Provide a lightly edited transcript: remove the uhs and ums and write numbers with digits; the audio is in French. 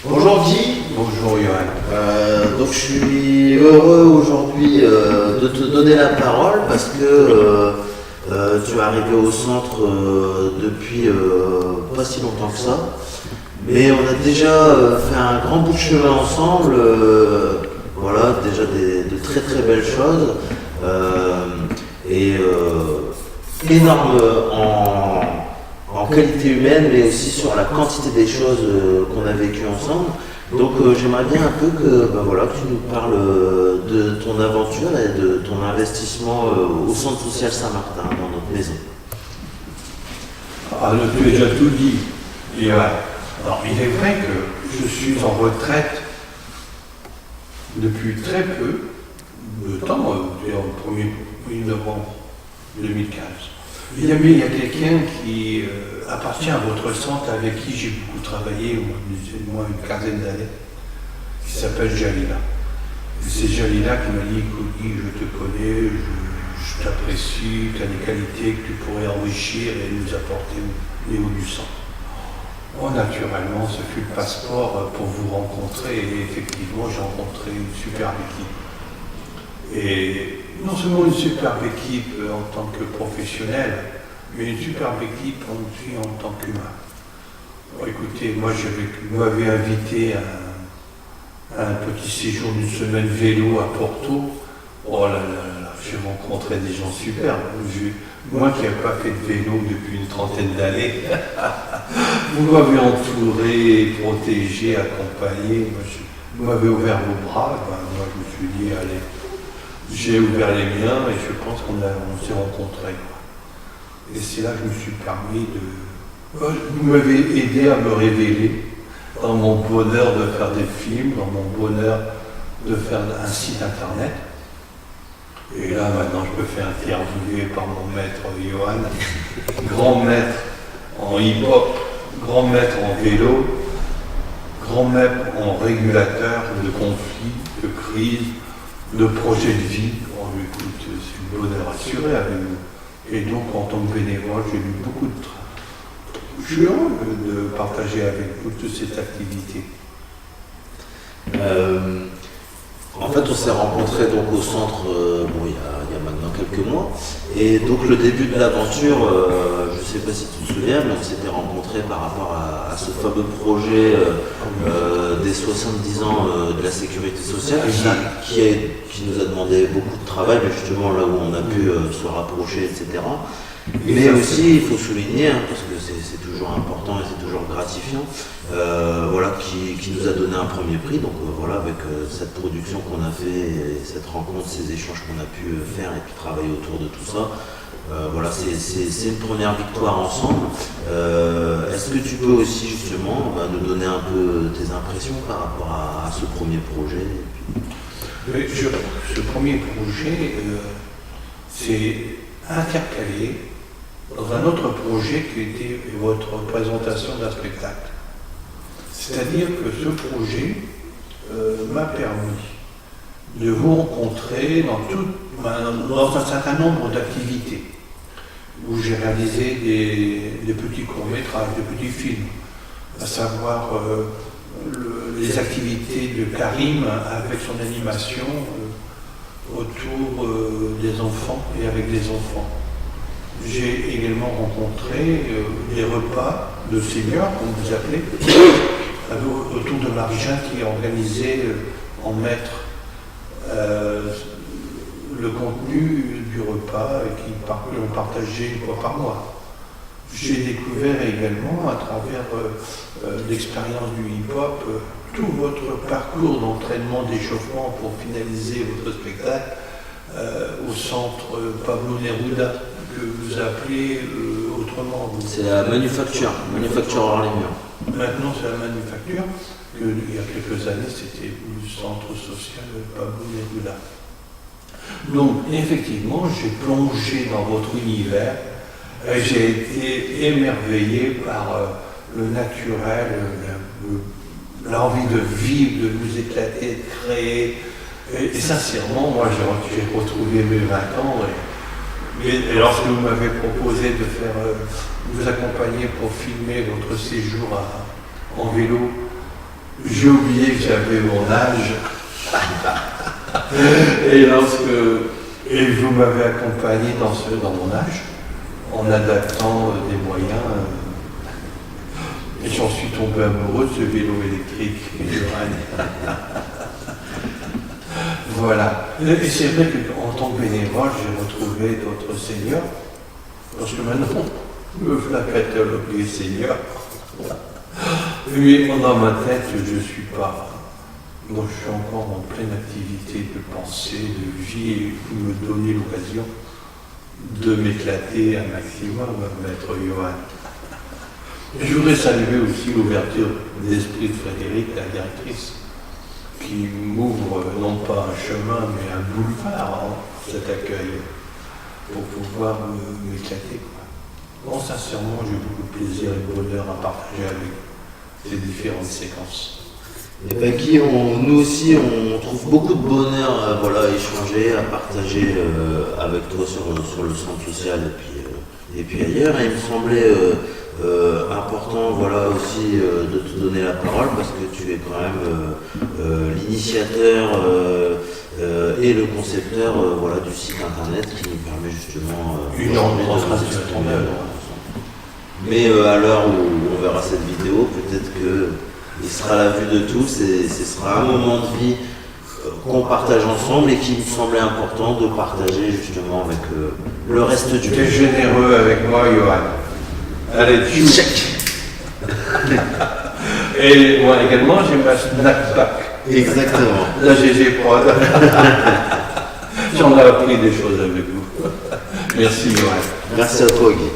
Bonjour Guy. Bonjour Johan. Donc je suis heureux aujourd'hui de te donner la parole parce que tu es arrivé au centre depuis pas si longtemps que ça. Mais on a déjà fait un grand bout de chemin ensemble. Voilà, déjà de très très belles choses. Et énorme en qualité humaine, mais aussi sur la quantité des choses qu'on a vécues ensemble. Donc j'aimerais bien un peu que tu nous parles de ton aventure et de ton investissement au Centre social Saint-Martin, dans notre maison. Ah, tu as déjà tout dit, Johan. Alors, il est vrai que je suis en retraite depuis très peu de temps, le 1er novembre 2015. Il y a quelqu'un qui appartient à votre centre, avec qui j'ai beaucoup travaillé, au moins une quinzaine d'années, qui s'appelle Jalila. Et c'est Jalila qui m'a dit, écoute, Guy, je te connais, je t'apprécie, tu as des qualités que tu pourrais enrichir et nous apporter les hauts du sang. Oh, naturellement, ce fut le passeport pour vous rencontrer, et effectivement, j'ai rencontré une superbe équipe. Et non seulement une superbe équipe en tant que professionnel, mais une superbe équipe aussi en tant qu'humain. Bon, écoutez, moi, vous m'avez invité à un petit séjour d'une semaine vélo à Porto. Oh là là, j'ai rencontré des gens superbes. Moi qui n'ai pas fait de vélo depuis une trentaine d'années, vous m'avez entouré, protégé, accompagné. Vous m'avez ouvert vos bras. Moi, je me suis dit, allez, j'ai ouvert les miens et je pense qu'on s'est rencontrés. Et c'est là que je me suis permis de... Vous m'avez aidé à me révéler dans mon bonheur de faire des films, dans mon bonheur de faire un site internet. Et là, maintenant, je me fais interviewer par mon maître Johan, grand maître en hip-hop, grand maître en vélo, grand maître en régulateur de conflits, de crises, de projets de vie. On lui écoute, c'est une bonheur assurée avec nous. Et donc, en tant que bénévole, j'ai eu beaucoup de travail. Je suis heureux de partager avec vous toute cette activité. En fait, on s'est rencontrés donc au centre il y a maintenant quelques mois. Et donc le début de l'aventure, je ne sais pas si tu te souviens, mais on s'était rencontrés par rapport à ce fameux projet des 70 ans de la sécurité sociale qui nous a demandé beaucoup de travail, mais justement là où on a pu se rapprocher, etc. Mais aussi, il faut souligner, parce que c'est toujours important et c'est toujours gratifiant, qui nous a donné un premier prix. Donc avec cette production qu'on a fait, et cette rencontre, ces échanges qu'on a pu faire et puis travailler autour de tout ça, c'est une première victoire ensemble. Est-ce que tu peux aussi justement nous donner un peu tes impressions par rapport à ce premier projet? Ce premier projet, c'est intercalé dans un autre projet qui était votre présentation d'un spectacle. C'est-à-dire que ce projet m'a permis de vous rencontrer dans un certain nombre d'activités où j'ai réalisé des petits courts-métrages, des petits films, à savoir les activités de Karim avec son animation autour des enfants et avec des enfants. J'ai également rencontré des repas de seniors, comme vous appelez, autour de Marie-Jeanne qui organisait en maître le contenu du repas et qui l'ont partagé une fois par mois. J'ai découvert également, à travers l'expérience du hip-hop, tout votre parcours d'entraînement, d'échauffement pour finaliser votre spectacle au centre Pablo Neruda, que vous appelez autrement. C'est la manufacture Orléans. Maintenant, c'est la manufacture, il y a quelques années, c'était le centre social Pablo Neruda. Donc, effectivement, j'ai plongé dans votre univers et j'ai été émerveillé par le naturel, l'envie de vivre, de vous éclater, de créer. Et sincèrement, moi, j'ai retrouvé mes 20 ans. Et lorsque vous m'avez proposé de vous accompagner pour filmer votre séjour en vélo j'ai oublié que j'avais mon âge. Et vous m'avez accompagné dans mon âge, en adaptant des moyens. Et j'en suis tombé amoureux de ce vélo électrique. Voilà. Et c'est vrai qu'en tant que bénévole, j'ai retrouvé d'autres seniors. Parce que maintenant, me voilà catalogué senior. Mais dans ma tête, je ne suis pas. Donc je suis encore en pleine activité de pensée, de vie, et vous me donnez l'occasion de m'éclater un maximum, maître Johan. Je voudrais saluer aussi l'ouverture d'esprit de Frédéric, la directrice, qui m'ouvre non pas un chemin, mais un boulevard, cet accueil, pour pouvoir m'éclater. Bon, sincèrement, j'ai beaucoup de plaisir et de bonheur à partager avec ces différentes séquences. Et ben Guy, nous aussi, on trouve beaucoup de bonheur à échanger, à partager avec toi sur le centre social et puis ailleurs. Et il me semblait important aussi de te donner la parole parce que tu es quand même l'initiateur et le concepteur du site internet qui nous permet justement de s'exprimer. Mais à l'heure où on verra cette vidéo, peut-être qu'il sera à la vue de tous et ce sera un moment de vie qu'on partage ensemble et qui me semblait important de partager justement avec le reste du monde. Tu es généreux avec moi, Johan. Allez, check. Et moi également, j'ai ma snapback. Exactement. La GG Prod. J'en ai appris des choses avec vous. Merci, Johan. Merci à toi, Guy.